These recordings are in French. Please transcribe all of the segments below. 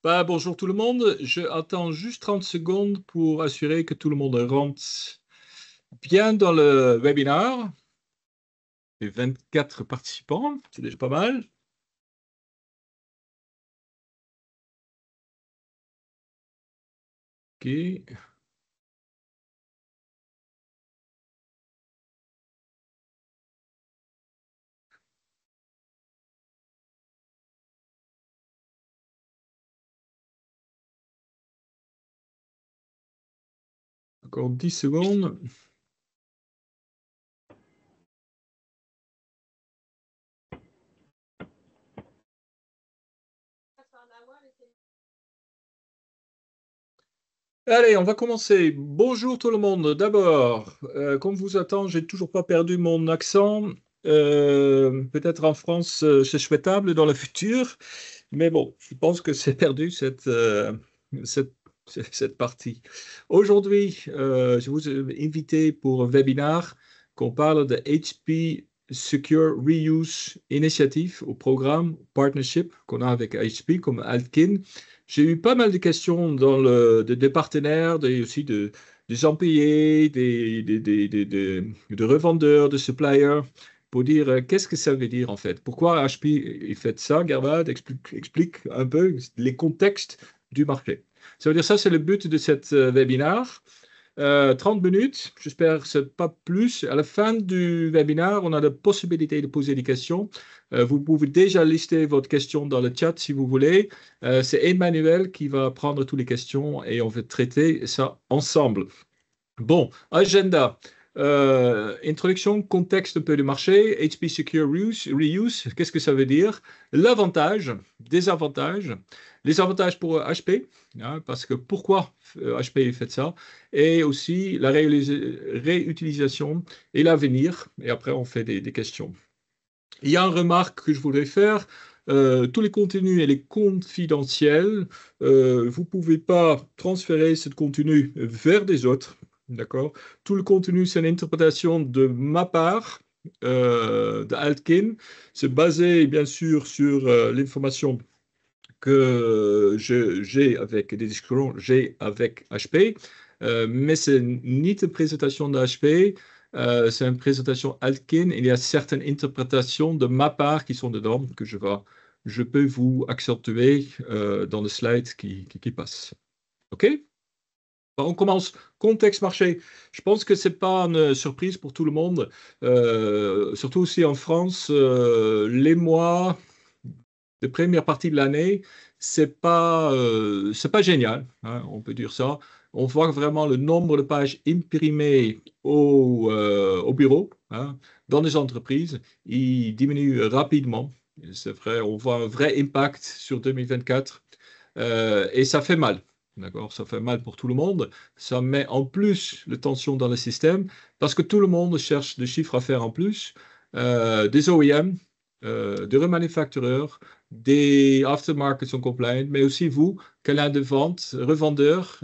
Bonjour tout le monde. Je attends juste 30 secondes pour assurer que tout le monde rentre bien dans le webinar. Et 24 participants, c'est déjà pas mal. OK. Encore 10 secondes. Allez, on va commencer. Bonjour tout le monde. D'abord, comme vous attend, j'ai toujours pas perdu mon accent. Peut-être en France, c'est souhaitable dans le futur, mais bon, je pense que c'est perdu cette, cette partie. Aujourd'hui, je vous ai invité pour un webinaire qu'on parle de HP Secure Reuse Initiative au programme Partnership qu'on a avec HP comme Altkin. J'ai eu pas mal de questions des partenaires, aussi des employés, de revendeurs, de suppliers, pour dire qu'est-ce que ça veut dire en fait. Pourquoi HP il fait ça, Gervald, explique un peu les contextes du marché. Ça veut dire ça, c'est le but de cette webinaire. 30 minutes, j'espère que ce n'est pas plus. À la fin du webinaire, on a la possibilité de poser des questions. Vous pouvez déjà lister votre question dans le chat si vous voulez. C'est Emmanuel qui va prendre toutes les questions et on va traiter ça ensemble. Bon, agenda. Introduction, contexte un peu du marché, HP Secure Reuse, qu'est-ce que ça veut dire? L'avantage, désavantage, les avantages pour HP, hein, parce que pourquoi HP fait ça, et aussi la réutilisation et l'avenir, et après on fait des questions. Il y a une remarque que je voudrais faire. Tous les contenus, elle est confidentielle. Vous ne pouvez pas transférer ce contenu vers des autres. D'accord? Tout le contenu, c'est une interprétation de ma part, de Altkin. C'est basé, bien sûr, sur l'information que j'ai avec des discussions j'ai avec HP, mais c'est ni une présentation de HP, c'est une présentation Altkin. Il y a certaines interprétations de ma part qui sont dedans que je peux vous accentuer dans le slide qui passe. OK? On commence. Contexte marché. Je pense que c'est pas une surprise pour tout le monde, surtout aussi en France, les mois de première partie de l'année, c'est pas génial, hein, on peut dire ça. On voit vraiment le nombre de pages imprimées au bureau, hein, dans les entreprises, il diminue rapidement. C'est vrai, on voit un vrai impact sur 2024 et ça fait mal. D'accord, ça fait mal pour tout le monde. Ça met en plus la tension dans le système parce que tout le monde cherche des chiffres à faire en plus, des OEM, des remanufactureurs, des aftermarket sont compliant, mais aussi vous, canal de vente, revendeur,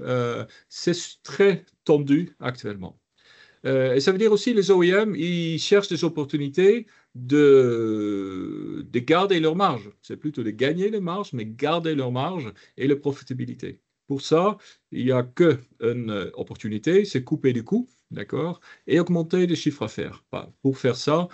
c'est très tendu actuellement. Et ça veut dire aussi les OEM, ils cherchent des opportunités de garder leur marge. C'est plutôt de gagner les marges, mais garder leur marge et la profitabilité. Pour ça, il n'y a qu'une opportunité, c'est couper des coûts, d'accord, et augmenter le chiffre d'affaires. Pour faire ça,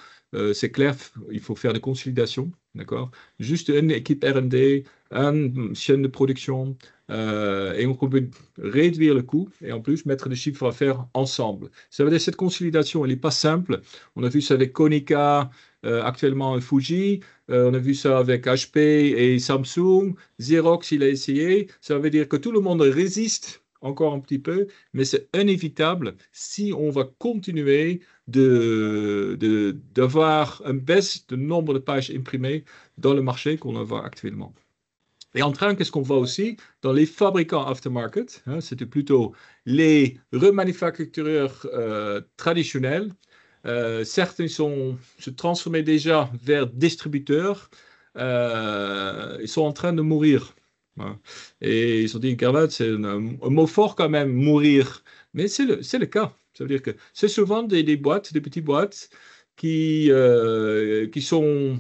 c'est clair, il faut faire des consolidations, d'accord. Juste une équipe R&D, une chaîne de production, et on peut réduire le coût et en plus mettre des chiffres d'affaires ensemble. Ça veut dire que cette consolidation, elle n'est pas simple. On a vu ça avec Konica, actuellement Fuji. On a vu ça avec HP et Samsung. Xerox, il a essayé. Ça veut dire que tout le monde résiste encore un petit peu, mais c'est inévitable si on va continuer d'avoir une baisse de nombre de pages imprimées dans le marché qu'on a actuellement. Et en train, qu'est-ce qu'on voit aussi dans les fabricants aftermarket, hein, c'était plutôt les remanufactureurs traditionnels. Certains se transformés déjà vers distributeurs. Ils sont en train de mourir, hein. Et ils ont dit, Gervald, c'est un mot fort quand même, mourir. Mais c'est le cas. Ça veut dire que c'est souvent des boîtes, des petites boîtes qui sont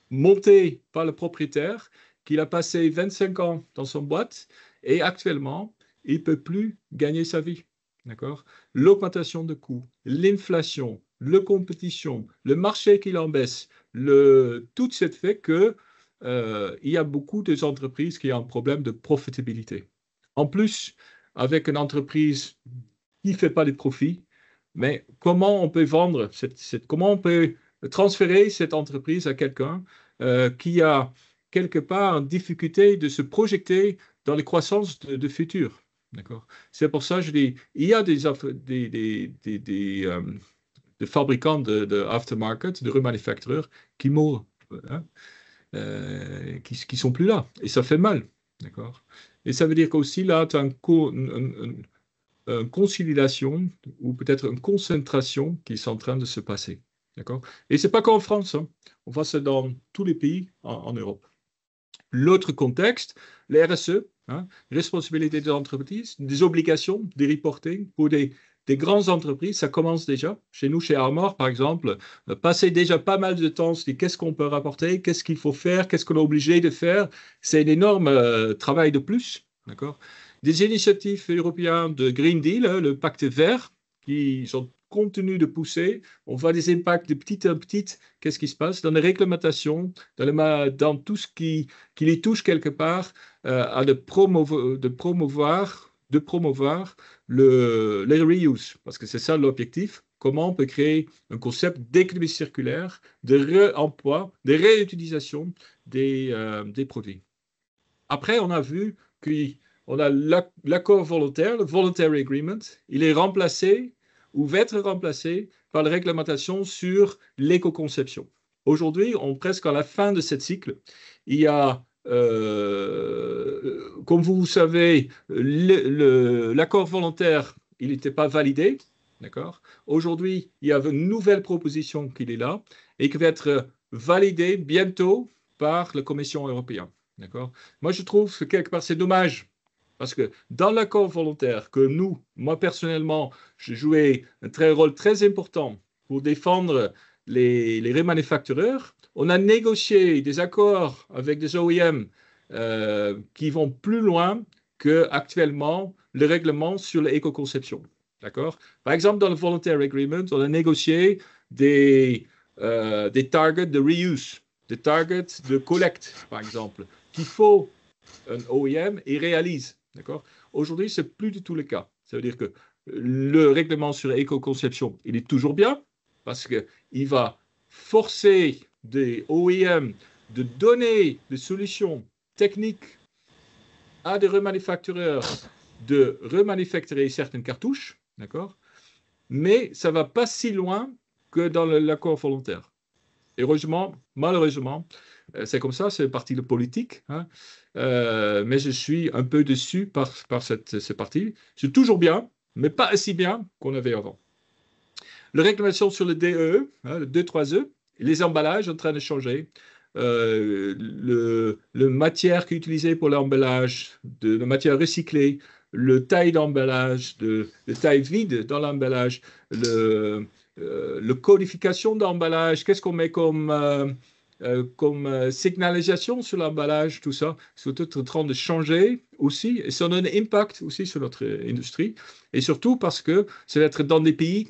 montées par le propriétaire qu'il a passé 25 ans dans son boîte et actuellement, il ne peut plus gagner sa vie. D'accord? L'augmentation de coûts, l'inflation, la compétition, le marché qui en baisse, tout ce fait que il y a beaucoup d'entreprises qui ont un problème de profitabilité. En plus, avec une entreprise qui ne fait pas de profit, mais comment on peut vendre, comment on peut transférer cette entreprise à quelqu'un qui a quelque part une difficulté de se projeter dans les croissances de futur. D'accord? C'est pour ça que je dis, il y a des fabricants de aftermarket, de remanufactureurs qui mourent, hein, qui sont plus là. Et ça fait mal. D'accord? Et ça veut dire qu'aussi là, tu as une conciliation ou peut-être une concentration qui est en train de se passer. D'accord? Et ce n'est pas qu'en France, hein. On voit ça dans tous les pays en Europe. L'autre contexte, les RSE, hein, responsabilité des entreprises, des obligations, des reporting pour des grandes entreprises, ça commence déjà. Chez nous, chez Armor, par exemple, passer déjà pas mal de temps, c'est qu'est-ce qu'on peut rapporter, qu'est-ce qu'il faut faire, qu'est-ce qu'on est obligé de faire. C'est un énorme travail de plus. D'accord? Des initiatives européennes de Green Deal, hein, le pacte vert, qui sont continuent de pousser. On voit des impacts de petit à petit. Qu'est-ce qui se passe dans les réglementations, dans tout ce qui les touche quelque part, à de promouvoir le reuse, parce que c'est ça l'objectif. Comment on peut créer un concept d'économie circulaire, de réemploi, de réutilisation des produits. Après, on a vu qu'on a l'accord volontaire, le Voluntary Agreement. Il est remplacé ou va être remplacé par la réglementation sur l'éco-conception. Aujourd'hui, on est presque à la fin de ce cycle. Il y a, comme vous savez, l'accord volontaire, il n'était pas validé. D'accord? Aujourd'hui, il y a une nouvelle proposition qui est là et qui va être validée bientôt par la Commission européenne. D'accord? Moi, je trouve que quelque part, c'est dommage. Parce que dans l'accord volontaire que nous, moi personnellement, j'ai joué un rôle très important pour défendre les remanufactureurs, on a négocié des accords avec des OEM qui vont plus loin que actuellement le règlement sur l'éco-conception. D'accord? Par exemple, dans le Voluntary Agreement, on a négocié des targets de reuse, des targets de collecte, par exemple, qu'il faut un OEM et réalise. D'accord? Aujourd'hui, ce n'est plus du tout le cas. Ça veut dire que le règlement sur l'éco-conception, il est toujours bien parce qu'il va forcer des OEM de donner des solutions techniques à des remanufactureurs de remanufacturer certaines cartouches, d'accord? Mais ça ne va pas si loin que dans l'accord volontaire. Heureusement, malheureusement, c'est comme ça, c'est parti de politique, hein. Mais je suis un peu déçu par cette partie. C'est toujours bien, mais pas aussi bien qu'on avait avant. La réglementation sur le DEE, hein, le 2,3-E, les emballages sont en train de changer. Le matière qui est utilisée pour l'emballage, de matière recyclée, le taille d'emballage, le taille vide dans l'emballage, le codification d'emballage, qu'est-ce qu'on met comme signalisation sur l'emballage, tout ça, c'est tout en train de changer aussi, et ça a un impact aussi sur notre industrie, et surtout parce que ça va être dans des pays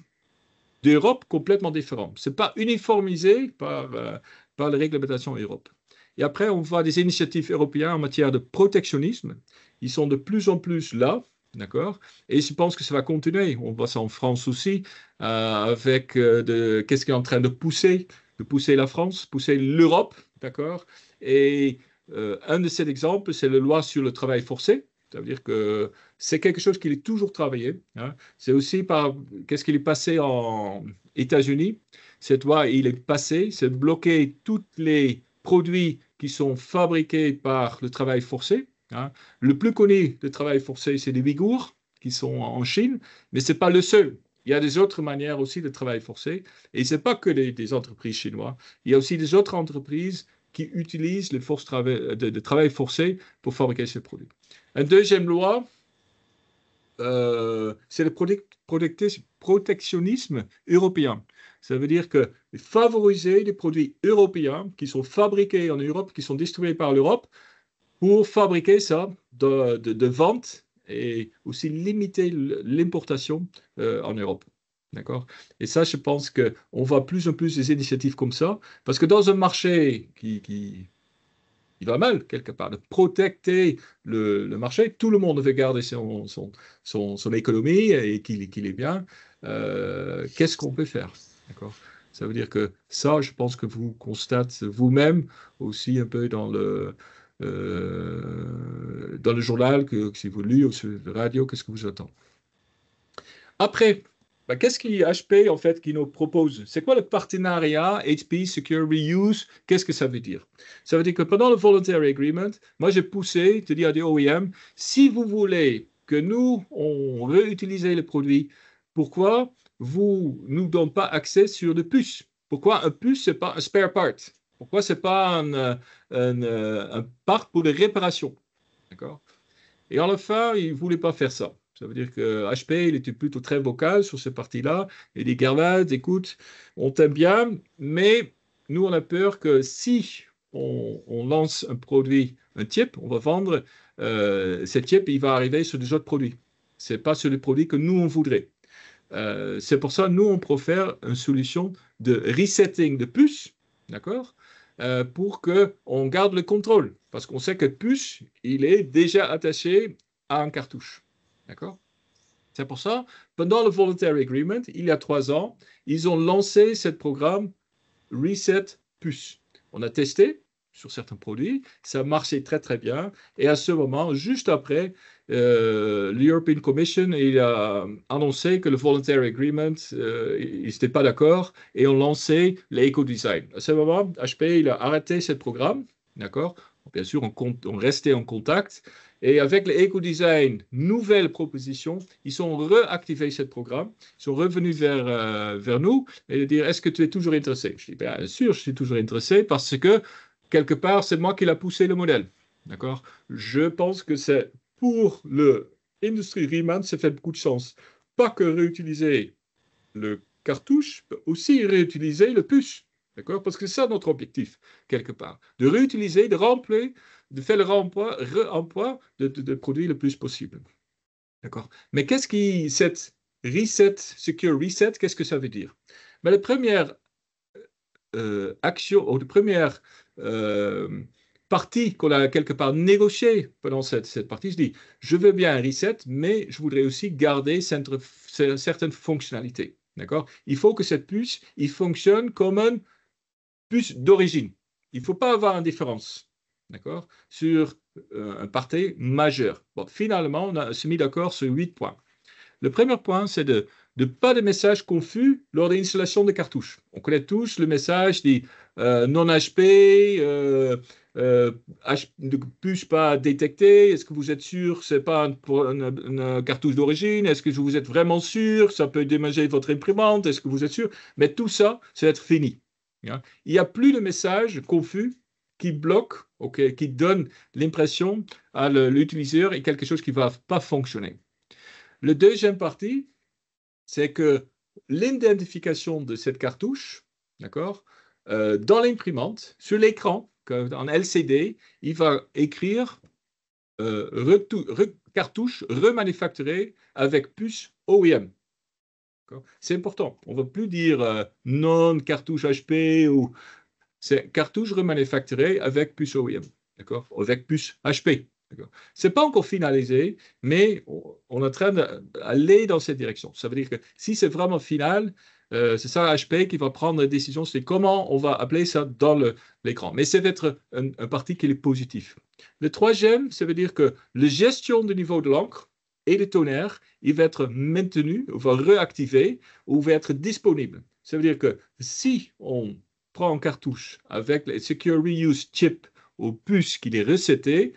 d'Europe complètement différents. Ce n'est pas uniformisé par la réglementation Europe. Et après, on voit des initiatives européennes en matière de protectionnisme. Ils sont de plus en plus là, d'accord? Et je pense que ça va continuer. On voit ça en France aussi, avec qu'est-ce qui est en train de pousser la France, pousser l'Europe, d'accord? Et un de ces exemples, c'est la loi sur le travail forcé. Ça veut dire que c'est quelque chose qui est toujours travaillé, hein. C'est aussi par qu'est-ce qu'il est passé en États-Unis. Cette loi, il est passé, c'est bloquer tous les produits qui sont fabriqués par le travail forcé, hein. Le plus connu de travail forcé, c'est les Ouïghours qui sont en Chine, mais ce n'est pas le seul. Il y a des autres manières aussi de travail forcé. Et ce n'est pas que des entreprises chinoises. Il y a aussi des autres entreprises qui utilisent les forces de travail forcé pour fabriquer ces produits. Une deuxième loi, c'est le protectionnisme européen. Ça veut dire que favoriser les produits européens qui sont fabriqués en Europe, qui sont distribués par l'Europe, pour fabriquer ça de vente et aussi limiter l'importation en Europe. D'accord? Et ça, je pense qu'on voit plus en plus des initiatives comme ça, parce que dans un marché qui va mal, quelque part, de protecter le marché, tout le monde veut garder son économie et qu'il est bien. Qu'est-ce qu'on peut faire? D'accord? Ça veut dire que ça, je pense que vous constatez vous-même aussi un peu dans le journal, que si vous lisez ou sur la radio, qu'est-ce que vous attendez? Après, bah, qu'est-ce qui HP en fait qui nous propose? C'est quoi le partenariat HP Secure Reuse? Qu'est-ce que ça veut dire? Ça veut dire que pendant le Voluntary Agreement, moi j'ai poussé, te dire à des OEM, si vous voulez que nous, on réutilise les produits, pourquoi vous ne nous donnez pas accès sur le puce? Pourquoi un puce, c'est pas un spare part? Pourquoi c'est pas un part pour les réparations? D'accord? Et à la fin, il ne voulait pas faire ça. Ça veut dire que HP, il était plutôt très vocal sur cette partie-là. Il dit, Garlad, écoute, on t'aime bien, mais nous, on a peur que si on lance un produit, un chip, on va vendre, ce chip, il va arriver sur des autres produits. Ce n'est pas sur les produits que nous, on voudrait. C'est pour ça, nous, on préfère une solution de resetting de puce, d'accord? Pour qu'on garde le contrôle. Parce qu'on sait que le puce, il est déjà attaché à un cartouche. D'accord? C'est pour ça, pendant le Voluntary Agreement, il y a 3 ans, ils ont lancé ce programme Reset Puce. On a testé sur certains produits, ça marchait très très bien. Et à ce moment, juste après, l'European Commission il a annoncé que le Voluntary Agreement, ils n'étaient pas d'accord et ont lancé l'éco-design. À ce moment, HP il a arrêté ce programme, d'accord? Bien sûr, on restait en contact. Et avec l'éco-design, nouvelle proposition, ils ont réactivé ce programme, ils sont revenus vers nous et dire, est-ce que tu es toujours intéressé? Je dis, bien sûr, je suis toujours intéressé parce que, quelque part, c'est moi qui l'ai poussé le modèle. D'accord? Je pense que c'est pour l'industrie Riemann, ça fait beaucoup de sens. Pas que réutiliser le cartouche, mais aussi réutiliser le puce. D'accord? Parce que c'est ça notre objectif, quelque part. De réutiliser, de remplir, de faire le réemploi de produits le plus possible. D'accord? Mais qu'est-ce qui, cette reset, secure reset, qu'est-ce que ça veut dire? Mais la première action, ou la première partie qu'on a quelque part négociée pendant cette partie, je dis, je veux bien un reset, mais je voudrais aussi garder certaines fonctionnalités. D'accord? Il faut que cette puce, il fonctionne comme une puce d'origine. Il ne faut pas avoir une différence. D'accord? Sur un parti majeur. Bon, finalement, on s'est mis d'accord sur 8 points. Le premier point, c'est de pas de messages confus lors de l'installation de cartouches. On connaît tous le message dit non HP, puce pas détectée. Est-ce que vous êtes sûr que ce n'est pas une cartouche d'origine? Est-ce que vous êtes vraiment sûr? Ça peut déménager votre imprimante. Est-ce que vous êtes sûr? Mais tout ça, c'est être fini. Hein. Il n'y a plus de messages confus qui bloquent, okay, qui donnent l'impression à l'utilisateur et quelque chose qui ne va pas fonctionner. Le deuxième partie, c'est que l'identification de cette cartouche, d'accord, dans l'imprimante, sur l'écran, en LCD, il va écrire cartouche remanufacturée avec puce OEM. C'est important. On ne va plus dire non cartouche HP ou c'est cartouche remanufacturée avec puce OEM, d'accord, avec puce HP. Ce n'est pas encore finalisé, mais on est en train d'aller dans cette direction. Ça veut dire que si c'est vraiment final, c'est ça HP qui va prendre la décision, c'est comment on va appeler ça dans l'écran. Mais ça va être un parti qui est positif. Le troisième, ça veut dire que la gestion du niveau de l'encre et le tonnerre, il va être maintenu, ou va réactiver, ou va être disponible. Ça veut dire que si on prend en cartouche avec le Secure Reuse Chip ou puce qui est recetté,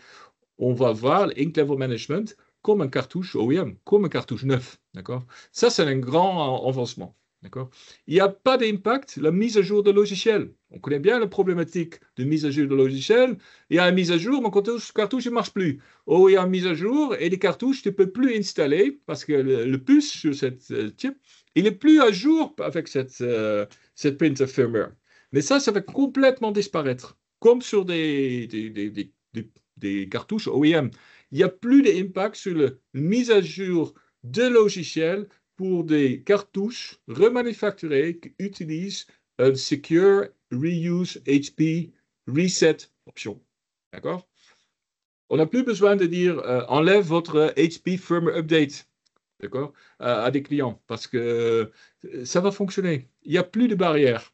on va voir l'Ink Level Management comme un cartouche OEM, comme un cartouche neuf. D'accord? Ça, c'est un grand avancement. D'accord? Il n'y a pas d'impact la mise à jour de logiciel. On connaît bien la problématique de mise à jour de logiciel. Il y a une mise à jour, mon cartouche ne marche plus. Oh, il y a une mise à jour et les cartouches, tu ne peux plus installer parce que le puce sur cette chip, il n'est plus à jour avec cette printer firmware. Mais ça va complètement disparaître. Comme sur des des cartouches OEM. Il n'y a plus d'impact sur la mise à jour de logiciels pour des cartouches remanufacturées qui utilisent un Secure Reuse HP Reset option. D'accord? On n'a plus besoin de dire enlève votre HP Firmware Update, d'accord, à des clients, parce que ça va fonctionner. Il n'y a plus de barrière.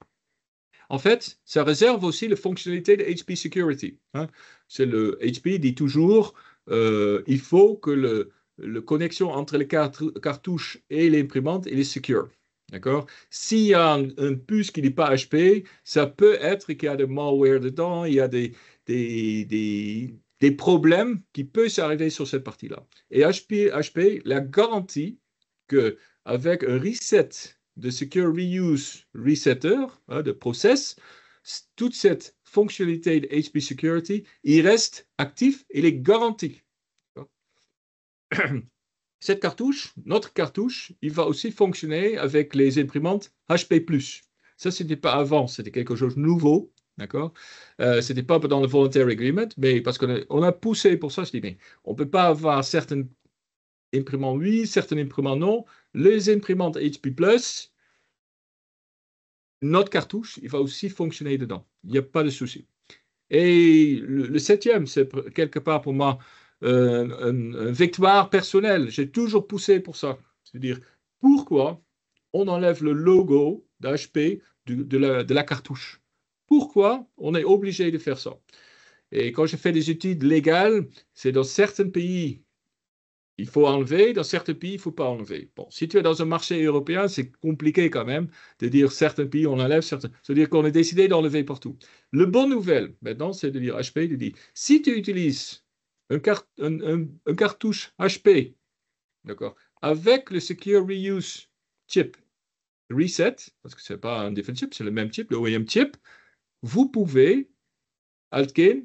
En fait, ça réserve aussi la fonctionnalité de HP Security. Hein. C'est le HP dit toujours, il faut que la connexion entre les cartouches et l'imprimante est secure. D'accord? S'il y a un puce qui n'est pas HP, ça peut être qu'il y a des malware dedans, il y a des problèmes qui peuvent s'arriver sur cette partie-là. Et HP la garantie qu'avec un reset de Secure Reuse Resetter, hein, de process, toute cette fonctionnalité de HP Security, il reste actif et il est garanti. Cette cartouche, notre cartouche, il va aussi fonctionner avec les imprimantes HP+. Ça, ce n'était pas avant, c'était quelque chose de nouveau. D'accord? Ce n'était pas dans le Voluntary Agreement, mais parce qu'on a poussé pour ça, je dis, mais on ne peut pas avoir certaines imprimantes oui, certaines imprimantes non. Les imprimantes HP+, notre cartouche, il va aussi fonctionner dedans. Il n'y a pas de souci. Et le septième, c'est quelque part pour moi une victoire personnelle. J'ai toujours poussé pour ça. C'est-à-dire, pourquoi on enlève le logo d'HP de la cartouche? Pourquoi on est obligé de faire ça? Et quand je fais des études légales, c'est dans certains pays, il faut enlever, dans certains pays, il ne faut pas enlever. Bon, si tu es dans un marché européen, c'est compliqué quand même de dire certains pays, on enlève, certains. C'est-à-dire qu'on a décidé d'enlever partout. La bonne nouvelle, maintenant, c'est de dire HP, de dire, si tu utilises un cartouche HP, d'accord, avec le Secure Reuse chip Reset, parce que ce n'est pas un different chip, c'est le même chip, le OEM chip, vous pouvez, Altkin,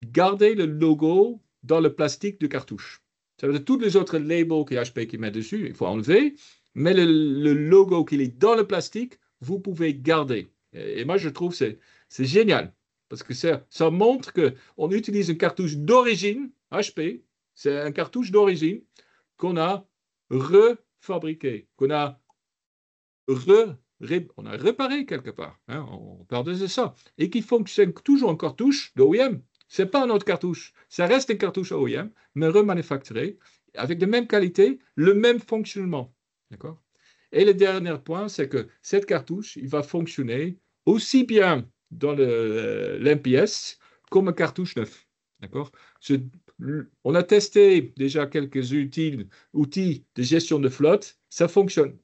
garder le logo dans le plastique de cartouche. Ça veut dire tous les autres labels que HP qui met dessus, il faut enlever, mais le logo qui est dans le plastique, vous pouvez garder. Et moi, je trouve que c'est génial, parce que ça montre qu'on utilise une cartouche d'origine, HP, c'est un cartouche d'origine qu'on a refabriqué, qu'on a on a réparé quelque part, hein, on parle de ça, et qui fonctionne toujours en cartouche d'OEM. Ce n'est pas une autre cartouche, ça reste une cartouche OEM, mais remanufacturée, avec de même qualité, le même fonctionnement. D'accord? Et le dernier point, c'est que cette cartouche, il va fonctionner aussi bien dans l'MPS comme un cartouche neuf. D'accord? On a testé déjà quelques outils de gestion de flotte, ça fonctionne.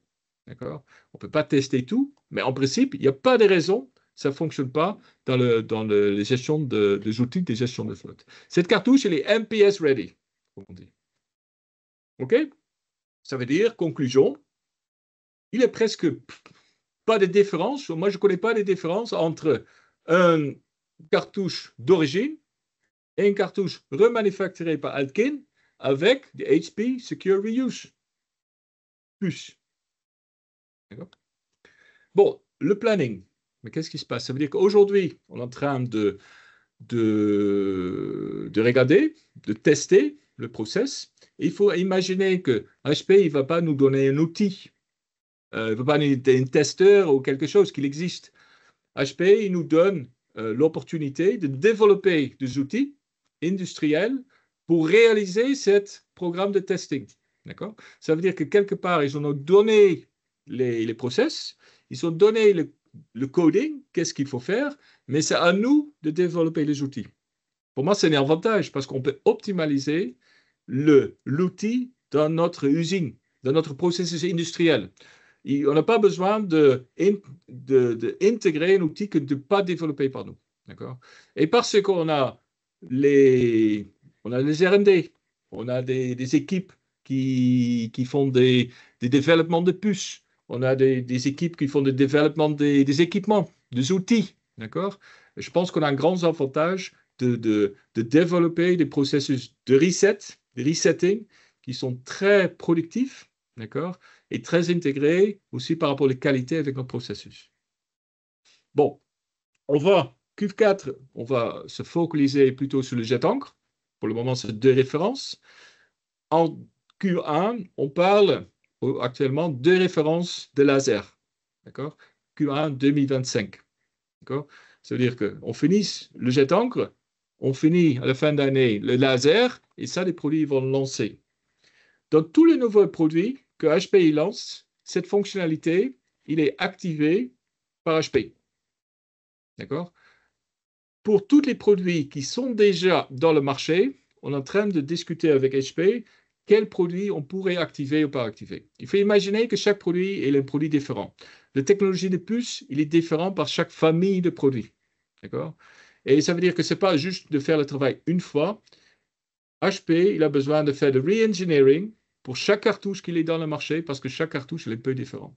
D'accord? On ne peut pas tester tout, mais en principe, il n'y a pas de raison, ça ne fonctionne pas dans les gestions des outils de gestion de flotte. Cette cartouche, elle est MPS ready, comme on dit. OK? Ça veut dire, conclusion, il est presque pas de différence, moi je ne connais pas de différence entre une cartouche d'origine et une cartouche remanufacturée par Altkin avec des HP Secure Reuse. Plus. D'accord? Bon, le planning. Mais qu'est-ce qui se passe? Ça veut dire qu'aujourd'hui, on est en train de regarder, de tester le process. Et il faut imaginer que HP, il ne va pas nous donner un outil. Il ne va pas nous donner un testeur ou quelque chose qu'il existe. HP, il nous donne l'opportunité de développer des outils industriels pour réaliser ce programme de testing. D'accord? Ça veut dire que quelque part, ils ont donné les process, ils ont donné le coding, qu'est-ce qu'il faut faire, mais c'est à nous de développer les outils. Pour moi, c'est un avantage parce qu'on peut optimaliser l'outil dans notre usine, dans notre processus industriel. On n'a pas besoin d'intégrer un outil que de ne pas développer par nous. D'accord? Et parce qu'on a les R&D, on a des équipes qui font des développements de puces, on a des équipes qui font des développements des équipements, des outils. D'accord? Je pense qu'on a un grand avantage de développer des processus de resetting, qui sont très productifs, d'accord, et très intégrés aussi par rapport aux qualités avec notre processus. Bon, on va Q4, on va se focaliser plutôt sur le jet encre. Pour le moment, c'est 2 références. En Q1, on parle actuellement 2 références de laser. D'accord? Q1 2025. D'accord? Ça veut dire qu'on finit le jet encre, on finit à la fin d'année le laser, et ça, les produits vont lancer. Dans tous les nouveaux produits que HPI lance, cette fonctionnalité, il est activé par HP. D'accord? Pour tous les produits qui sont déjà dans le marché, on est en train de discuter avec HP quels produits on pourrait activer ou pas activer. Il faut imaginer que chaque produit est un produit différent. La technologie de puce, il est différent par chaque famille de produits. D'accord? Et ça veut dire que ce n'est pas juste de faire le travail une fois. HP, il a besoin de faire de re-engineering pour chaque cartouche qu'il est dans le marché parce que chaque cartouche est un peu différent.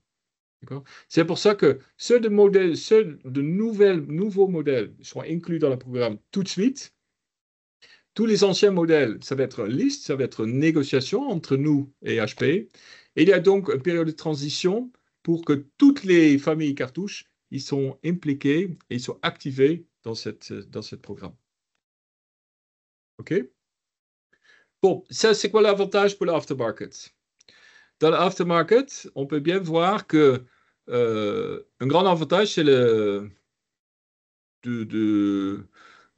C'est pour ça que ceux de nouveaux modèles sont inclus dans le programme tout de suite. Tous les anciens modèles, ça va être liste, ça va être négociation entre nous et HP. Et il y a donc une période de transition pour que toutes les familles cartouches ils sont impliquées et ils sont activés dans ce programme. OK? Bon, ça, c'est quoi l'avantage pour l'aftermarket? Dans l'aftermarket, on peut bien voir que un grand avantage, c'est de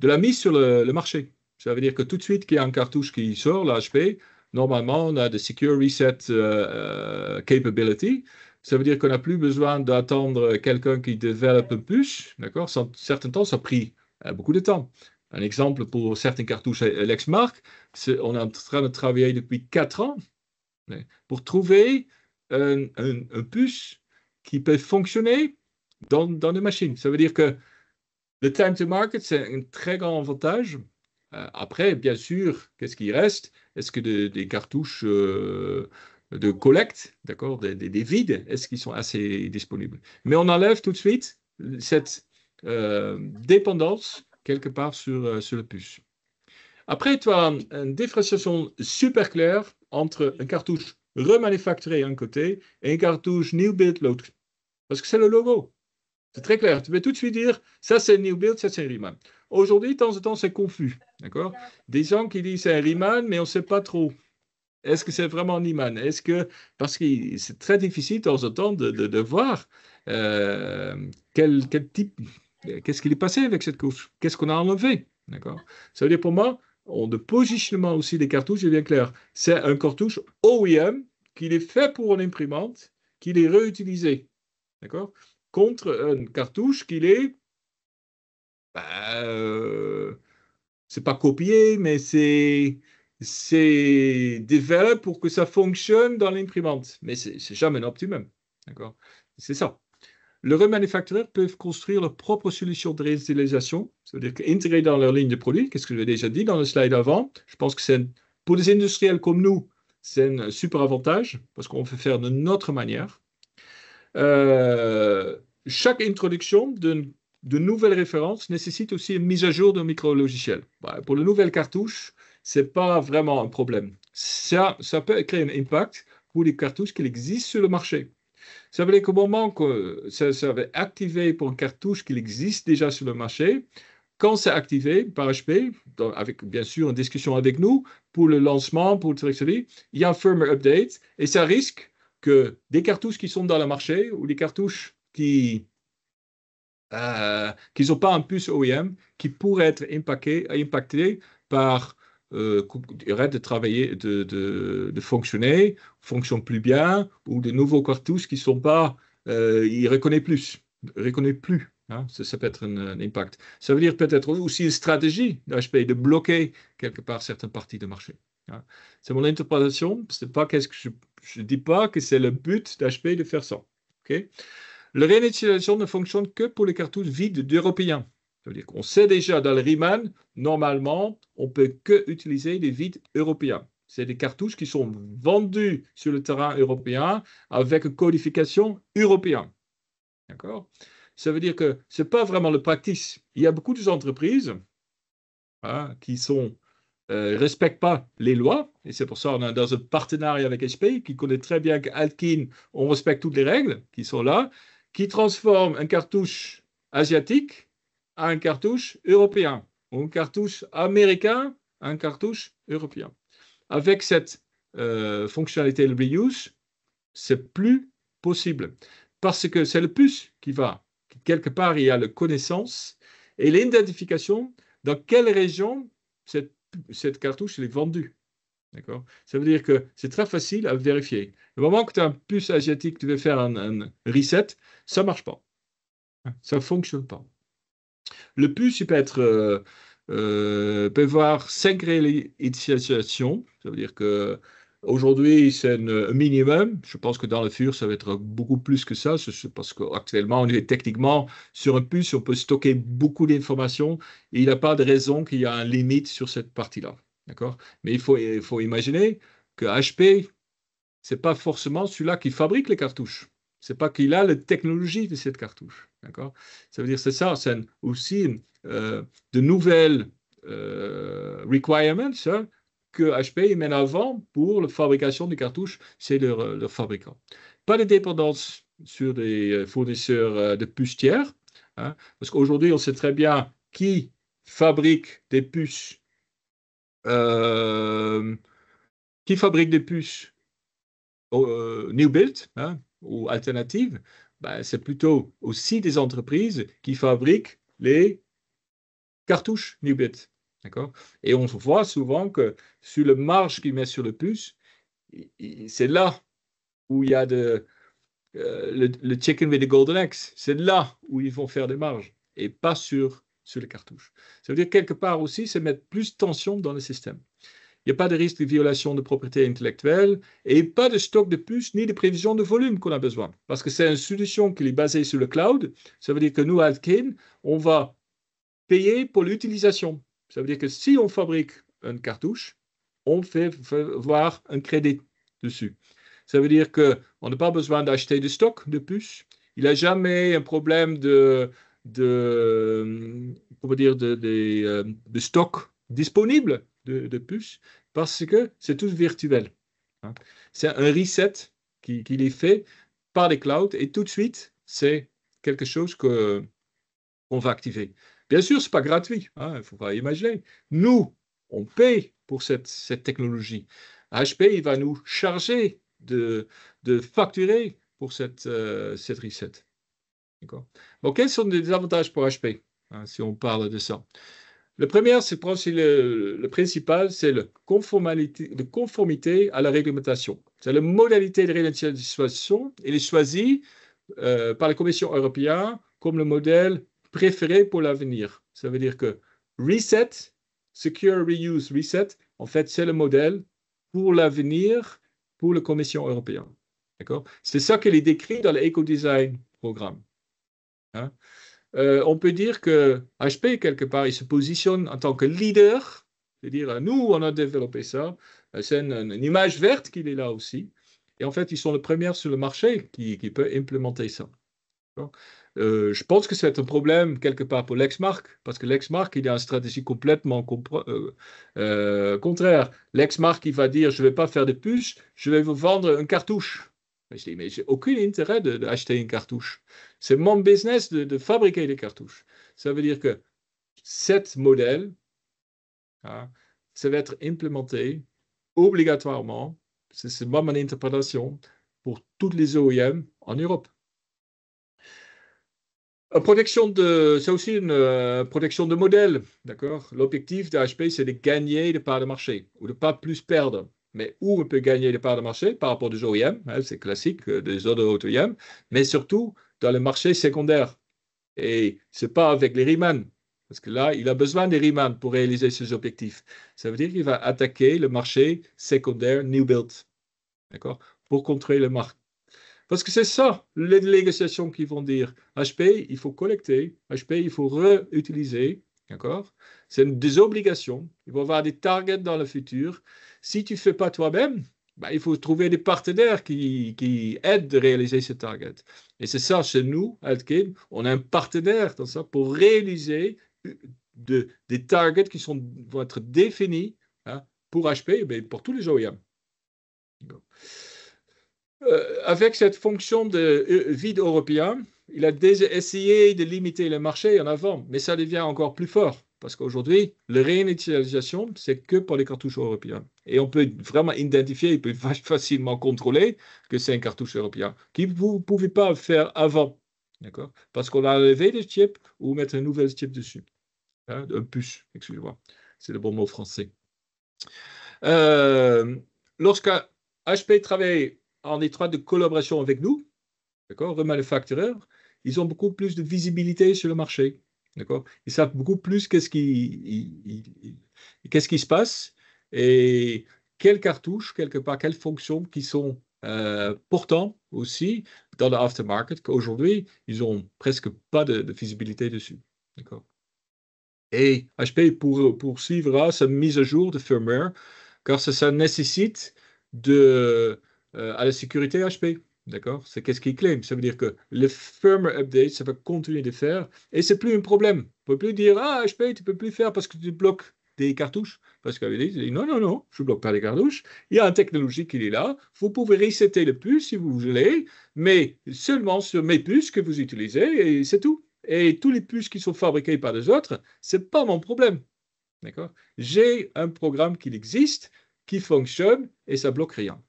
la mise sur le marché. Ça veut dire que tout de suite qu'il y a un cartouche qui sort, l'HP, normalement, on a de Secure Reset Capability. Ça veut dire qu'on n'a plus besoin d'attendre quelqu'un qui développe un puce. D'accord? Certains temps, ça a pris beaucoup de temps. Un exemple pour certaines cartouches Lexmark, on est en train de travailler depuis 4 ans pour trouver un puce qui peut fonctionner dans des machines. Ça veut dire que le time to market, c'est un très grand avantage. Après, bien sûr, qu'est-ce qui reste? Est-ce que des cartouches de collecte, d'accord, des vides, est-ce qu'ils sont assez disponibles? Mais on enlève tout de suite cette dépendance quelque part sur le puce. Après, tu as une différenciation super claire entre un cartouche remanufacturé d'un côté et un cartouche new build de l'autre. Parce que c'est le logo. C'est très clair. Tu peux tout de suite dire, ça c'est un new build, ça c'est un Riemann. Aujourd'hui, de temps en temps, c'est confus. D'accord? Des gens qui disent c'est un Riemann, mais on ne sait pas trop. Est-ce que c'est vraiment un Riemann? Parce que c'est très difficile de temps en temps de voir quel type, qu'est-ce qui est passé avec cette couche? Qu'est-ce qu'on a enlevé? D'accord? Ça veut dire pour moi, le positionnement aussi des cartouches est bien clair. C'est un cartouche OEM qui est fait pour une imprimante, qui est réutilisé. D'accord? Contre une cartouche qui est, c'est pas copié, mais c'est développé pour que ça fonctionne dans l'imprimante. Mais c'est jamais un optimum. D'accord? C'est ça. Les remanufactureurs peuvent construire leur propre solution de réutilisation, c'est-à-dire intégrer dans leur ligne de produit, qu'est-ce que j'ai déjà dit dans le slide avant. Je pense que pour les industriels comme nous, c'est un super avantage parce qu'on peut faire de notre manière. Chaque introduction de nouvelles références nécessite aussi une mise à jour d'un micro-logiciel. Pour les nouvelles cartouches, ce n'est pas vraiment un problème. Ça peut créer un impact pour les cartouches qui existent sur le marché. Ça veut dire qu'au moment que ça va activer pour une cartouche qui existe déjà sur le marché, quand c'est activé par HP, avec bien sûr une discussion avec nous, pour le lancement, pour le sélectionner, il y a un firmware update et ça risque que des cartouches qui sont dans le marché ou des cartouches qui n'ont pas un puce OEM, qui pourraient être impactés par arrête de travailler, de fonctionner, fonctionne plus bien, ou de nouveaux cartouches qui sont pas, ils reconnaissent plus. Hein, ça peut être un impact. Ça veut dire peut-être aussi une stratégie d'HP de bloquer quelque part certaines parties du marché. Hein. C'est mon interprétation. C'est pas je dis pas que c'est le but d'HP de faire ça. Okay? La réinitialisation ne fonctionne que pour les cartouches vides d'Européens. C'est-à-dire qu'on sait déjà dans le Riemann, normalement, on ne peut que utiliser des vides européens. C'est des cartouches qui sont vendues sur le terrain européen avec une codification européenne. D'accord? Ça veut dire que ce n'est pas vraiment le practice. Il y a beaucoup d'entreprises qui ne respectent pas les lois, et c'est pour ça qu'on est dans un partenariat avec HP, qui connaît très bien qu'Altkin, on respecte toutes les règles qui sont là, qui transforment un cartouche asiatique à un cartouche européen, ou un cartouche américain à un cartouche européen. Avec cette fonctionnalité de reuse, c'est plus possible. Parce que c'est le puce qui va, quelque part, il y a la connaissance et l'identification dans quelle région cette cartouche est vendue. D'accord? Ça veut dire que c'est très facile à vérifier. Le moment que tu as un puce asiatique, tu veux faire un reset, ça ne marche pas. Ça ne fonctionne pas. Le puce, il peut être, peut avoir 5 réalisations. Ça veut dire que aujourd'hui, c'est un minimum. Je pense que dans le futur, ça va être beaucoup plus que ça. Parce qu'actuellement, on est techniquement sur un puce, on peut stocker beaucoup d'informations. Et il n'y a pas de raison qu'il y a une limite sur cette partie-là. D'accord? Mais il faut imaginer que HP, c'est pas forcément celui-là qui fabrique les cartouches. C'est pas qu'il a la technologie de cette cartouche. D'accord? Ça veut dire c'est ça, c'est aussi de nouvelles requirements hein, que HP met avant pour la fabrication des cartouches, c'est leur fabricant. Pas de dépendance sur des fournisseurs de puces tiers, hein, parce qu'aujourd'hui on sait très bien qui fabrique des puces, euh, qui fabrique des puces new build hein, ou alternative, ben, c'est plutôt aussi des entreprises qui fabriquent les cartouches new build. D'accord? Et on voit souvent que sur le marge qu'ils mettent sur le puce, c'est là où il y a le chicken with the golden eggs. C'est là où ils vont faire des marges et pas sur les cartouches. Ça veut dire quelque part aussi, c'est mettre plus de tension dans le système. Il n'y a pas de risque de violation de propriété intellectuelle et pas de stock de puces ni de prévision de volume qu'on a besoin. Parce que c'est une solution qui est basée sur le cloud. Ça veut dire que nous, Altkin, on va payer pour l'utilisation. Ça veut dire que si on fabrique une cartouche, on fait voir un crédit dessus. Ça veut dire qu'on n'a pas besoin d'acheter de stock de puces. Il n'y a jamais un problème comment dire, de stock disponible de puces parce que c'est tout virtuel. Hein. C'est un reset qui est fait par les clouds et tout de suite, c'est quelque chose qu'on va activer. Bien sûr, ce n'est pas gratuit, hein, il ne faut pas imaginer. Nous, on paye pour cette technologie. HP, il va nous charger de facturer pour cette reset. Bon, quels sont les avantages pour HP, hein, si on parle de ça? Le premier, c'est le principal, c'est la conformité à la réglementation. C'est la modalité de réinitialisation. Elle est choisie par la Commission européenne comme le modèle préféré pour l'avenir. Ça veut dire que Reset, Secure Reuse Reset, en fait, c'est le modèle pour l'avenir pour la Commission européenne. D'accord? C'est ça qu'elle est décrit dans l'Eco-Design Programme. Hein? On peut dire que HP, quelque part, il se positionne en tant que leader, c'est-à-dire, nous, on a développé ça, c'est une image verte qu'il est là aussi, et en fait, ils sont les premiers sur le marché qui peut implémenter ça. Je pense que c'est un problème quelque part pour Lexmark, parce que Lexmark, il a une stratégie complètement contraire. Lexmark, il va dire, je ne vais pas faire de puces, je vais vous vendre une cartouche. Je dis, mais j'ai aucun intérêt d'acheter une cartouche. C'est mon business de fabriquer des cartouches. Ça veut dire que cet modèle, hein, ça va être implémenté obligatoirement, c'est moi mon interprétation, pour toutes les OEM en Europe. C'est aussi une protection de modèle, d'accord? L'objectif de HP, c'est de gagner des parts de marché ou de pas plus perdre. Mais où on peut gagner des parts de marché par rapport aux OEM, hein, c'est classique des autres OEM, mais surtout dans le marché secondaire. Et c'est pas avec les Riemann, parce que là, il a besoin des Riemann pour réaliser ses objectifs. Ça veut dire qu'il va attaquer le marché secondaire new build, d'accord? Pour contrôler le marché. Parce que c'est ça, les négociations qui vont dire HP, il faut collecter, HP, il faut réutiliser, d'accord? C'est des obligations. Il va y avoir des targets dans le futur. Si tu ne fais pas toi-même, bah, il faut trouver des partenaires qui aident à réaliser ces targets. Et c'est ça, chez nous, Altkin, on a un partenaire dans ça pour réaliser des targets qui vont être définis hein, pour HP et pour tous les OEM. Avec cette fonction de vide européen, il a déjà essayé de limiter le marché en avant, mais ça devient encore plus fort. Parce qu'aujourd'hui, la réinitialisation, c'est que pour les cartouches européens. Et on peut vraiment identifier, on peut facilement contrôler que c'est un cartouche européen, que vous ne pouvez pas faire avant. D'accord? Parce qu'on a enlevé des chips ou mettre un nouvel chip dessus. Hein, un puce, excusez-moi. C'est le bon mot français. Euh, Lorsque HP travaille en étroite collaboration avec nous, d'accord, remanufactureurs, ils ont beaucoup plus de visibilité sur le marché. D'accord? Ils savent beaucoup plus qu'est-ce qui se passe et quelles cartouches, quelque part, quelles fonctions qui sont pourtant aussi dans le aftermarket, qu'aujourd'hui, ils n'ont presque pas de visibilité dessus. D'accord? Et HP poursuivra sa mise à jour de firmware car ça nécessite à la sécurité HP. D'accord? C'est qu'est-ce qu'il claim. Ça veut dire que le firmware update, ça va continuer de faire et c'est plus un problème. On ne peut plus dire, ah, HP, tu ne peux plus faire parce que tu bloques des cartouches. Parce qu'elle dit, non, non, non, je ne bloque pas les cartouches. Il y a une technologie qui est là. Vous pouvez resetter le puce si vous voulez, mais seulement sur mes puces que vous utilisez et c'est tout. Et tous les puces qui sont fabriquées par les autres, ce n'est pas mon problème. D'accord? J'ai un programme qui existe, qui fonctionne et ça bloque rien.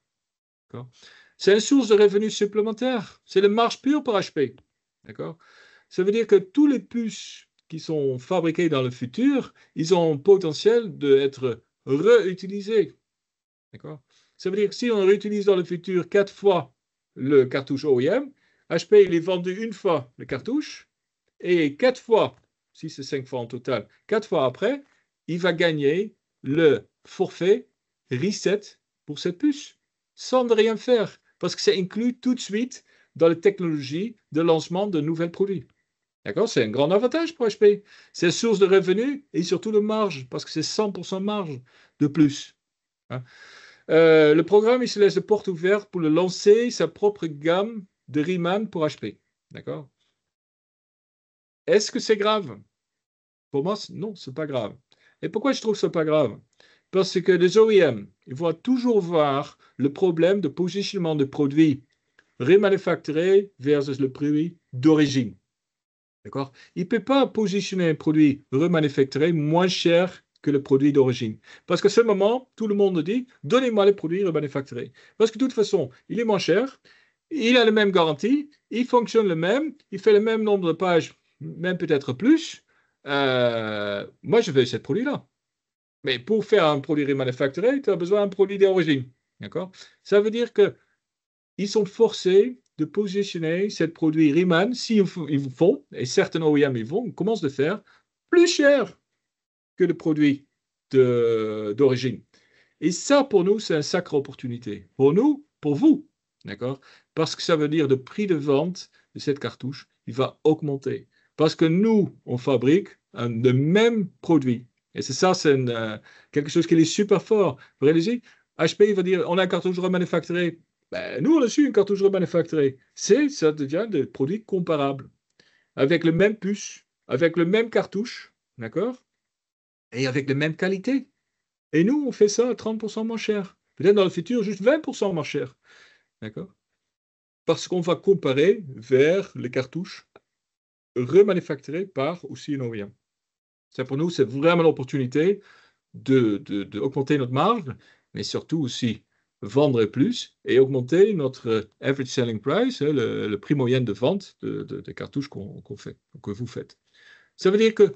C'est une source de revenus supplémentaires. C'est la marge pure pour HP. D'accord? Ça veut dire que tous les puces qui sont fabriquées dans le futur, ils ont le potentiel d'être réutilisés. D'accord? Ça veut dire que si on réutilise dans le futur 4 fois le cartouche OEM, HP il est vendu une fois le cartouche et 4 fois, si c'est 5 fois en total, 4 fois après, il va gagner le forfait reset pour cette puce, sans ne rien faire, parce que c'est inclus tout de suite dans la technologie de lancement de nouveaux produits. D'accord? C'est un grand avantage pour HP. C'est source de revenus et surtout de marge, parce que c'est 100% marge de plus. Hein? Le programme, il se laisse de porte ouverte pour lancer sa propre gamme de Riemann pour HP. D'accord? Est-ce que c'est grave? Pour moi, non, c'est pas grave. Et pourquoi je trouve ça pas grave? Parce que les OEM, ils vont toujours voir le problème de positionnement de produits remanufacturés versus le produit d'origine. D'accord? Il ne peut pas positionner un produit remanufacturé moins cher que le produit d'origine. Parce qu'à ce moment, tout le monde dit, donnez-moi le produit remanufacturé. Parce que de toute façon, il est moins cher, il a la même garantie, il fonctionne le même, il fait le même nombre de pages, même peut-être plus. Moi, je veux ce produit-là. Mais pour faire un produit remanufacturé, tu as besoin d'un produit d'origine. D'accord? Ça veut dire qu'ils sont forcés de positionner ce produit Riemann, s'ils ils font, et certains OEM ils vont, ils commencent à le faire, plus cher que le produit d'origine. Et ça, pour nous, c'est une sacrée opportunité. Pour nous, pour vous. D'accord? Parce que ça veut dire le prix de vente de cette cartouche, il va augmenter. Parce que nous, on fabrique le même produit. Et c'est ça, c'est quelque chose qui est super fort. Vous réalisez, HP va dire, on a un cartouche remanufacturé. Ben, nous, on a su une cartouche remanufacturée. Ça devient des produits comparables. Avec le même puce, avec le même cartouche, d'accord? Et avec la même qualité. Et nous, on fait ça à 30% moins cher. Peut-être dans le futur, juste 20% moins cher. D'accord? Parce qu'on va comparer vers les cartouches remanufacturées par aussi une OEM. Ça, pour nous, c'est vraiment l'opportunité d'augmenter notre marge, mais surtout aussi vendre plus et augmenter notre average selling price, le prix moyen de vente des cartouches que vous faites. Ça veut dire que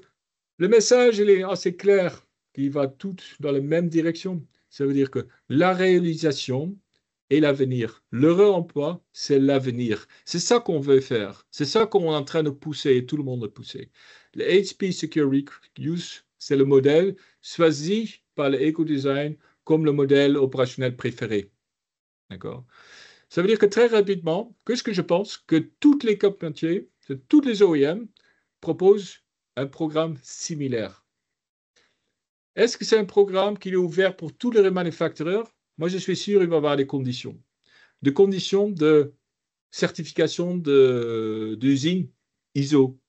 le message, il est assez clair, qu'il va tout dans la même direction. Ça veut dire que la réalisation est l'avenir. Le réemploi, c'est l'avenir. C'est ça qu'on veut faire. C'est ça qu'on est en train de pousser et tout le monde de pousser. Le HP Secure Reuse, c'est le modèle choisi par le Ecodesign comme le modèle opérationnel préféré. D'accord? Ça veut dire que très rapidement, qu'est-ce que je pense? Que toutes les compagnies, toutes les OEM proposent un programme similaire. Est-ce que c'est un programme qui est ouvert pour tous les manufacturiers? Moi, je suis sûr qu'il va y avoir des conditions. Des conditions de certification d'usine ISO,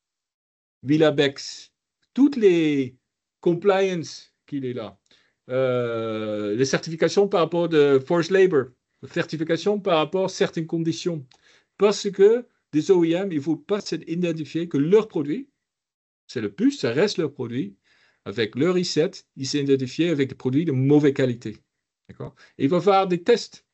Villabex, toutes les compliance qu'il est là. Les certifications par rapport de forced labor. certification par rapport à certaines conditions. Parce que des OEM, il ne faut pas s'identifier que leur produit, c'est le puce, ça reste leur produit, avec leur I7, ils s'identifier avec des produits de mauvaise qualité. D'accord? Il va y avoir des tests,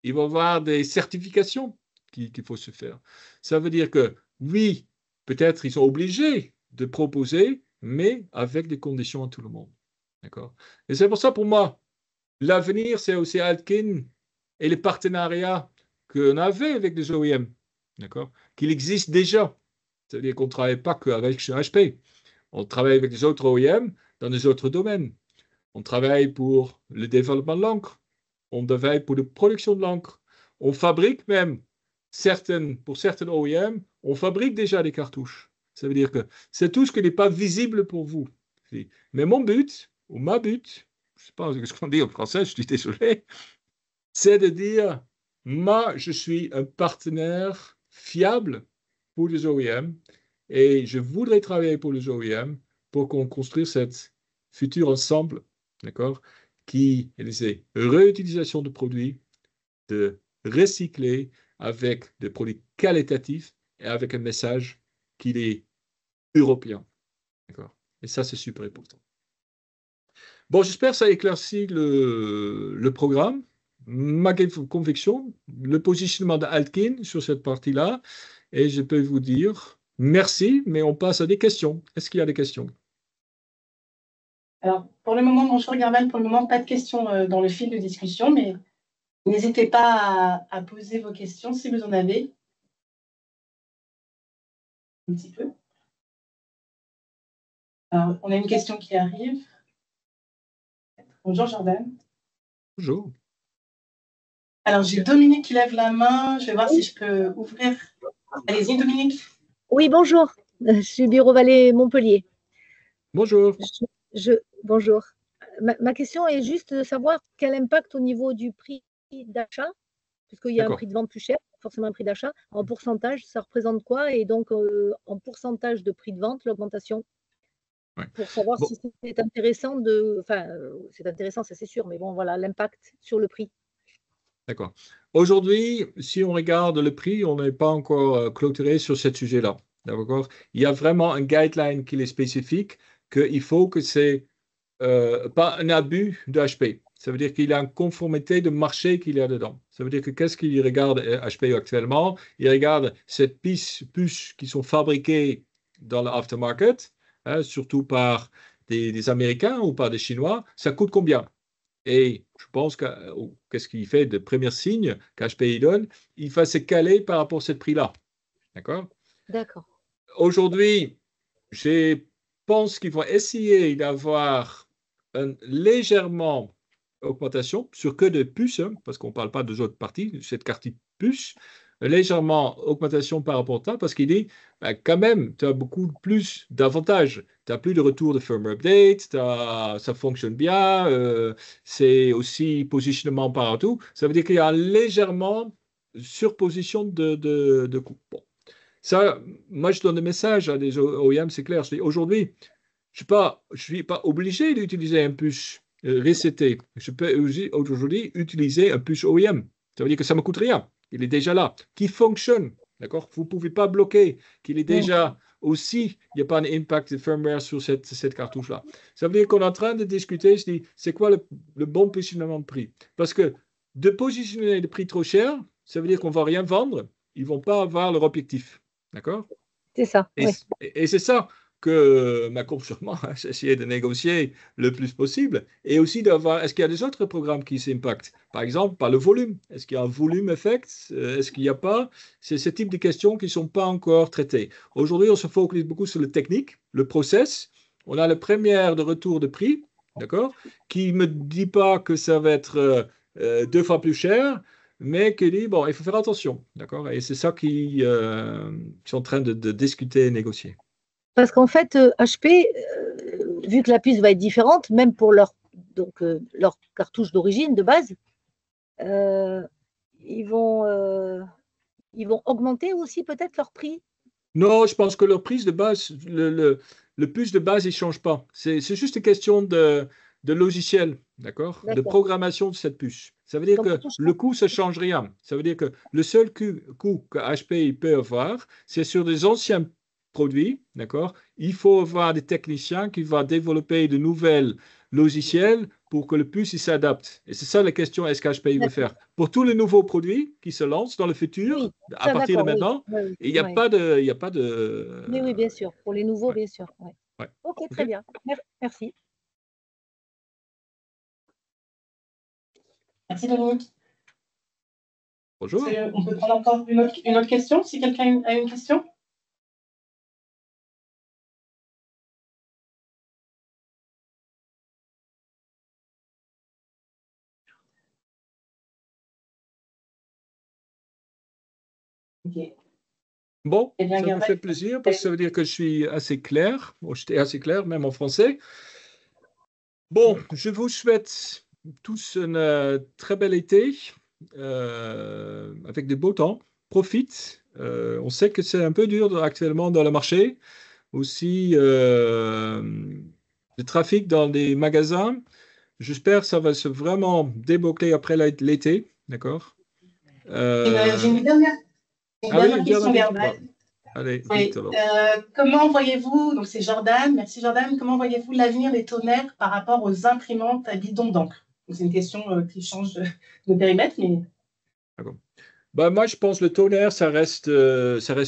il va y avoir des certifications qu'il faut se faire. Ça veut dire que, oui, peut-être ils sont obligés de proposer, mais avec des conditions à tout le monde. D'accord? Et c'est pour ça, pour moi, l'avenir, c'est aussi Altkin et les partenariats qu'on avait avec des OEM, d'accord? Qu'il existe déjà. C'est-à-dire qu'on ne travaille pas qu'avec HP. On travaille avec des autres OEM dans des autres domaines. On travaille pour le développement de l'encre. On travaille pour la production de l'encre. On fabrique même, pour certaines OEM, on fabrique déjà des cartouches. Ça veut dire que c'est tout ce qui n'est pas visible pour vous. Mais mon but, ou ma but, je ne sais pas ce qu'on dit en français, je suis désolé, c'est de dire, moi, je suis un partenaire fiable pour les OEM et je voudrais travailler pour les OEM pour qu'on construise cette futur ensemble, d'accord, qui est la réutilisation de produits, de recycler avec des produits qualitatifs et avec un message qui est européen, d'accord. Et ça, c'est super important. Bon, j'espère que ça éclaircit le programme, ma conviction, le positionnement d'Altkin sur cette partie-là. Et je peux vous dire merci, mais on passe à des questions. Est-ce qu'il y a des questions? Alors, pour le moment, bonjour Gerval, pour le moment, pas de questions dans le fil de discussion, mais n'hésitez pas à poser vos questions si vous en avez. Un petit peu. Alors, on a une question qui arrive. Bonjour Jordan. Bonjour. Alors, j'ai Dominique qui lève la main. Je vais voir si je peux ouvrir. Allez-y, Dominique. Oui, bonjour. Je suis Bureau Vallée Montpellier. Bonjour. Bonjour. Ma question est juste de savoir quel impact au niveau du prix d'achat, puisqu'il y a un prix de vente plus cher, forcément un prix d'achat, en pourcentage, ça représente quoi? Et donc, en pourcentage de prix de vente, l'augmentation, pour savoir si c'est intéressant enfin, c'est intéressant, ça c'est sûr, mais bon, voilà, l'impact sur le prix. D'accord. Aujourd'hui, si on regarde le prix, on n'est pas encore clôturé sur ce sujet-là. D'accord? Il y a vraiment un guideline qui est spécifique qu'il faut que c'est pas un abus de HP. Ça veut dire qu'il y a une conformité de marché qu'il y a dedans. Ça veut dire que qu'est-ce qu'il regarde HP actuellement? Il regarde ces puces qui sont fabriquées dans l'aftermarket, hein, surtout par des Américains ou par des Chinois. Ça coûte combien? Et je pense qu'est-ce qu'il fait de premier signe qu'HP donne? Il va se caler par rapport à ce prix-là. D'accord? D'accord. Aujourd'hui, je pense qu'ils vont essayer d'avoir une légèrement augmentation sur que de puces, hein, parce qu'on ne parle pas des autres parties, cette carte puce, légèrement augmentation par rapport à ça, parce qu'il dit, quand même, tu as beaucoup plus d'avantages. Tu n'as plus de retour de firmware update, ça fonctionne bien, c'est aussi positionnement partout. Ça veut dire qu'il y a légèrement surposition de coût. Bon. Ça, moi, je donne des messages à des OEM, c'est clair. Aujourd'hui, je ne suis pas obligé d'utiliser un puce reseté. Je peux aujourd'hui utiliser un puce OEM. Ça veut dire que ça ne me coûte rien. Il est déjà là, qui fonctionne. D'accord? Vous ne pouvez pas bloquer, qu'il est déjà aussi, il n'y a pas d'impact de firmware sur cette cartouche-là. Ça veut dire qu'on est en train de discuter, c'est quoi le bon positionnement de prix? Parce que de positionner le prix trop cher, ça veut dire qu'on ne va rien vendre, ils ne vont pas avoir leur objectif. D'accord? C'est ça. Et c'est ça que ma sûrement, j'ai essayé de négocier le plus possible. Et aussi d'avoir, est-ce qu'il y a des autres programmes qui s'impactent? Par exemple, par le volume. Est-ce qu'il y a un volume effect? Est-ce qu'il n'y a pas? C'est ce type de questions qui ne sont pas encore traitées. Aujourd'hui, on se focalise beaucoup sur le technique, le process. On a le premier de retour de prix, d'accord, qui ne me dit pas que ça va être 2 fois plus cher, mais qui dit, bon, il faut faire attention, d'accord? Et c'est ça qu'ils sont en train de discuter et négocier. Parce qu'en fait, HP, vu que la puce va être différente, même pour leur cartouche d'origine, de base, ils vont augmenter aussi peut-être leur prix. Non, je pense que leur prix de base, le puce de base, il ne change pas. C'est juste une question de logiciel, d'accord? De programmation de cette puce. Ça veut dire Donc, que tout le change. coût, ça ne change rien. Ça veut dire que le seul coût que HP peut avoir, c'est sur des anciens produits, d'accord? Il faut avoir des techniciens qui vont développer de nouvelles logiciels pour que le puce il s'adapte. Et c'est ça la question, est-ce qu'HPI veut D'accord. faire? Pour tous les nouveaux produits qui se lancent dans le futur, Oui, à ça, partir de d'accord, oui. maintenant, Oui, oui, il n'y a ouais. pas de, il y a pas de, Oui, oui, bien sûr. Pour les nouveaux, ouais, bien sûr. Ouais. ouais. Ok, OK? très bien. Merci. Merci Dominique. Bonjour. On peut prendre encore une autre question si quelqu'un a une question. Ok. Bon, Eh bien, ça me fait Gervais, plaisir parce que ça veut dire que je suis assez clair. Bon, j'étais assez clair, même en français. Bon, je vous souhaite tous un très bel été avec de beaux temps. Profite. On sait que c'est un peu dur actuellement dans le marché. Aussi, le trafic dans les magasins. J'espère que ça va se vraiment débloquer après l'été. D'accord? j'ai Euh, une ah oui, dernière une question, dernière question. Gervais. Bon, allez, vite Oui. alors. Comment voyez-vous, donc c'est Jordan, merci Jordan, comment voyez-vous l'avenir des tonnerres par rapport aux imprimantes à bidon d'encre? Donc, c'est une question qui change de périmètre, mais D'accord. Bah, moi, je pense que le tonnerre, ça reste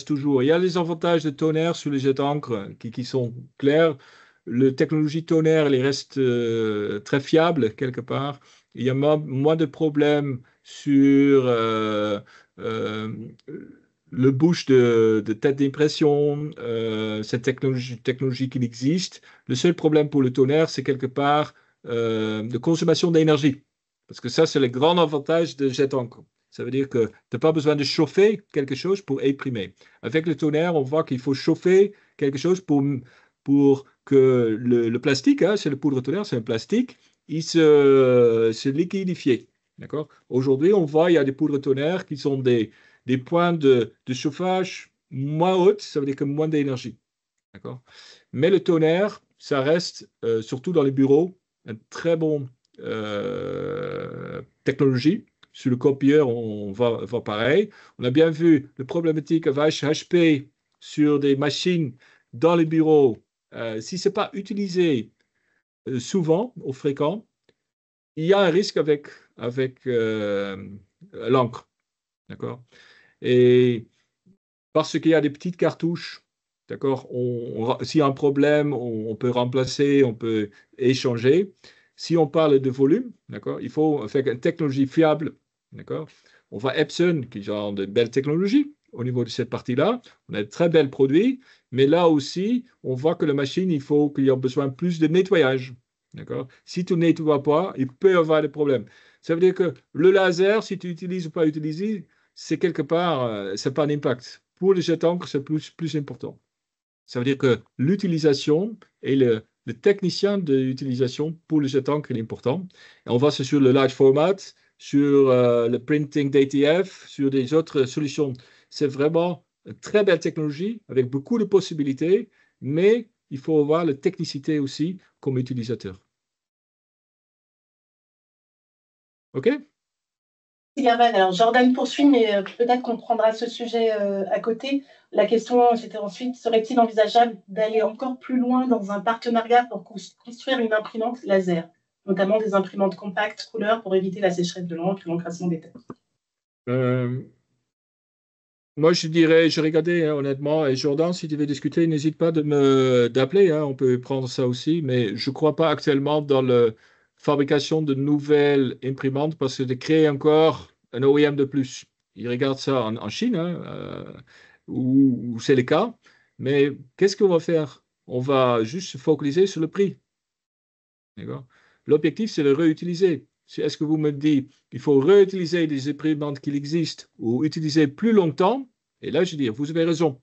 toujours. Il y a les avantages de tonnerre sur les jets d'encre qui sont clairs. La technologie tonnerre, elle reste très fiable quelque part. Il y a moins de problèmes sur euh, le bouche de tête d'impression, cette technologie qui existe. Le seul problème pour le tonnerre, c'est quelque part de consommation d'énergie. Parce que ça, c'est le grand avantage de jet d'encre. Ça veut dire que tu n'as pas besoin de chauffer quelque chose pour imprimer. Avec le tonnerre, on voit qu'il faut chauffer quelque chose pour que le plastique, hein, c'est le poudre tonnerre, c'est un plastique, il se liquidifie. D'accord? Aujourd'hui, on voit il y a des poudres tonnerre qui sont des points de chauffage moins hautes, ça veut dire que moins d'énergie. D'accord? Mais le tonnerre, ça reste, surtout dans les bureaux, une très bonne technologie. Sur le copieur, on va pareil. On a bien vu le problématique avec HP sur des machines dans les bureaux. Si ce n'est pas utilisé souvent, au fréquent, il y a un risque avec l'encre. D'accord? Et parce qu'il y a des petites cartouches, d'accord, s'il y a un problème, on peut remplacer, on peut échanger. Si on parle de volume, d'accord, il faut faire une technologie fiable, d'accord. On voit Epson qui a de belles technologies au niveau de cette partie-là. On a de très belles produits, mais là aussi, on voit que la machine, il faut qu'il y ait besoin plus de nettoyage, d'accord. Si tu ne nettoies pas, il peut y avoir des problèmes. Ça veut dire que le laser, si tu utilises ou pas utilises, c'est quelque part, c'est pas un impact. Pour le jet d'encre, c'est plus important. Ça veut dire que l'utilisation et le technicien de l'utilisation pour le jet d'encre est important. Et on va sur le large format, sur le printing d'ATF, sur des autres solutions. C'est vraiment une très belle technologie avec beaucoup de possibilités, mais il faut avoir la technicité aussi comme utilisateur. OK? Gervais, alors Jordan poursuit, mais peut-être qu'on prendra ce sujet à côté. La question, c'était ensuite, serait-il envisageable d'aller encore plus loin dans un partenariat pour construire une imprimante laser, notamment des imprimantes compactes couleur pour éviter la sécheresse de l'encre et l'encrassement des têtes? Euh, Moi, je dirais, je regardais hein, honnêtement, et Jordan, si tu veux discuter, n'hésite pas d'appeler, hein, on peut prendre ça aussi, mais je ne crois pas actuellement dans la fabrication de nouvelles imprimantes parce que de créer encore un OEM de plus. Ils regardent ça en Chine, hein, où c'est le cas, mais qu'est-ce qu'on va faire? On va juste se focaliser sur le prix. D'accord? L'objectif, c'est de réutiliser. Est-ce que vous me dites qu'il faut réutiliser des imprimantes qui existent ou utiliser plus longtemps? Et là, je dis, vous avez raison.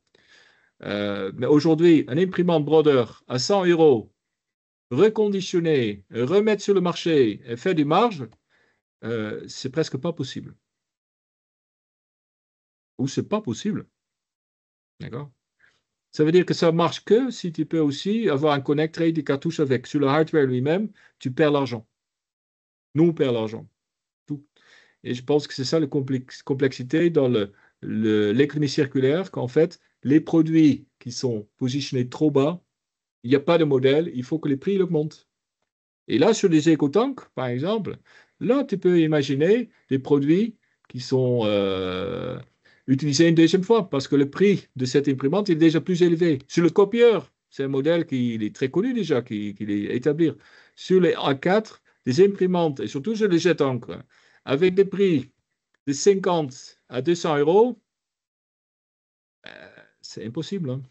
Mais aujourd'hui, un imprimante Brother à 100 euros, reconditionné, remettre sur le marché et faire du marge, c'est presque pas possible. Ou c'est pas possible. D'accord? Ça veut dire que ça marche que si tu peux aussi avoir un connect rate des cartouches avec. Sur le hardware lui-même, tu perds l'argent. Nous, on perd l'argent. Tout. Et je pense que c'est ça la complexité dans l'économie circulaire, qu'en fait, les produits qui sont positionnés trop bas, il n'y a pas de modèle, il faut que les prix augmentent. Et là, sur les éco-tanks, par exemple, là, tu peux imaginer des produits qui sont utilisés une deuxième fois parce que le prix de cette imprimante est déjà plus élevé. Sur le copieur, c'est un modèle qui est très connu déjà, qui est établi. Sur les A4, des imprimantes, et surtout sur les jets d'encre, avec des prix de 50 à 200 euros, c'est impossible. Hein.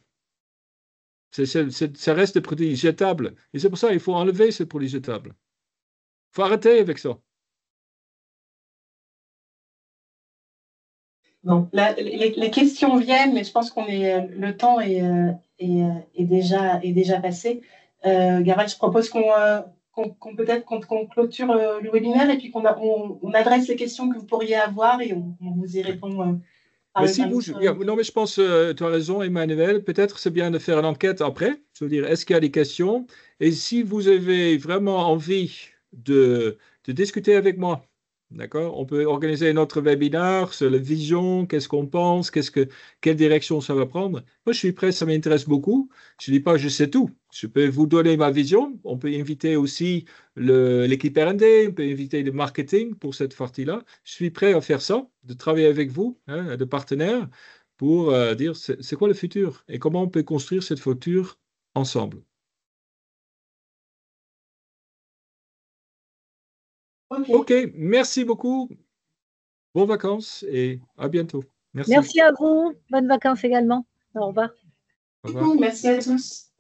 Ça reste des produits jetables. Et c'est pour ça qu'il faut enlever ces produits jetables. Il faut arrêter avec ça. Bon, là, les questions viennent, mais je pense le temps est déjà passé. Gabriel, je propose qu'on clôture le webinaire et puis qu'on adresse les questions que vous pourriez avoir et on vous y répond. Mais non, mais je pense, tu as raison, Emmanuel, peut-être c'est bien de faire une enquête après, je veux dire, est-ce qu'il y a des questions? Et si vous avez vraiment envie de discuter avec moi, d'accord, on peut organiser notre webinaire sur la vision, qu'est-ce qu'on pense, quelle direction ça va prendre. Moi, je suis prêt, ça m'intéresse beaucoup. Je ne dis pas que je sais tout. Je peux vous donner ma vision. On peut inviter aussi l'équipe R&D, on peut inviter le marketing pour cette partie-là. Je suis prêt à faire ça, de travailler avec vous, hein, de partenaires, pour dire c'est quoi le futur et comment on peut construire cette futur ensemble. Ok, merci beaucoup. Bonnes vacances et à bientôt. Merci. Merci à vous. Bonnes vacances également. Au revoir. Au revoir. Merci à tous.